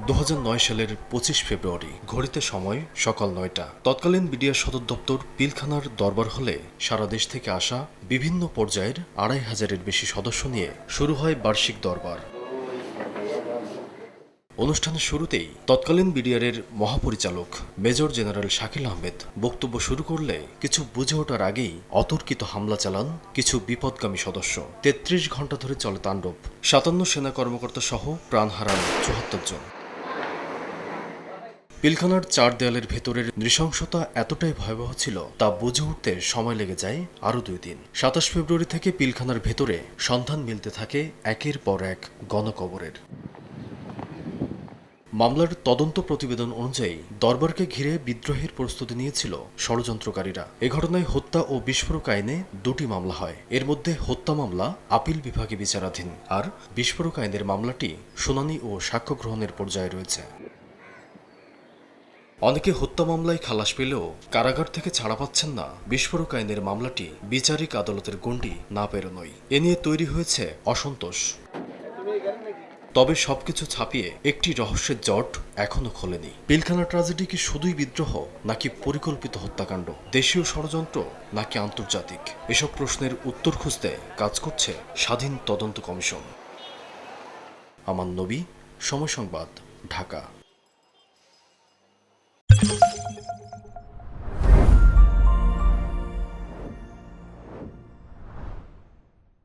2009 সালের 25 ফেব্রুয়ারি ঘড়িতে সময় সকাল 9টা। তৎকালীন বিডিআর সদর দপ্তর পিলখানার দরবার হলে সারা দেশ থেকে আসা বিভিন্ন পর্যায়ের 2500-এর বেশি সদস্য নিয়ে শুরু হয় বার্ষিক দরবার। অনুষ্ঠানের শুরুতেই তৎকালীন বিডিআরের মহাপরিচালক মেজর জেনারেল শাকিল আহমেদ বক্তব্য শুরু করলে কিছু বুঝে ওঠার আগেই অতর্কিত হামলা চালান কিছু বিপদগামী সদস্য। 33 ঘণ্টা ধরে চলে তাণ্ডব। 57 সেনা কর্মকর্তা সহ প্রাণ হারান 74 জন। পিলখানার চার দেয়ালের ভেতরের নৃশংসতা এতটাই ভয়াবহ ছিল তা বুঝে উঠতে সময় লেগে যায় আরও 2 দিন। 27 ফেব্রুয়ারি থেকে পিলখানার ভেতরে সন্ধান মিলতে থাকে একের পর এক গণকবরের। মামলার তদন্ত প্রতিবেদন অনুযায়ী দরবারকে ঘিরে বিদ্রোহের প্রস্তুতি নিয়েছিল ষড়যন্ত্রকারীরা। এ ঘটনায় হত্যা ও বিস্ফোরক আইনে 2টি মামলা হয়। এর মধ্যে হত্যা মামলা আপিল বিভাগে বিচারাধীন, আর বিস্ফোরক আইনের মামলাটি শুনানি ও সাক্ষ্য গ্রহণের পর্যায়ে রয়েছে। অনেকে হত্যা মামলায় খালাস পেলেও কারাগার থেকে ছাড়া পাচ্ছেন না বিস্ফোরক আইনের মামলাটি বিচারিক আদালতের গণ্ডি না পেরোনোই। এ নিয়ে তৈরি হয়েছে অসন্তোষ। তবে সবকিছু ছাপিয়ে একটি রহস্যের জট এখনো খোলেনি। পিলখানা ট্র্যাজেডি কি শুধুই বিদ্রোহ, নাকি পরিকল্পিত হত্যাকাণ্ড, দেশীয় ষড়যন্ত্র নাকি আন্তর্জাতিক? এসব প্রশ্নের উত্তর খুঁজতে কাজ করছে স্বাধীন তদন্ত কমিশন। আমান নবী, সময় সংবাদ, ঢাকা।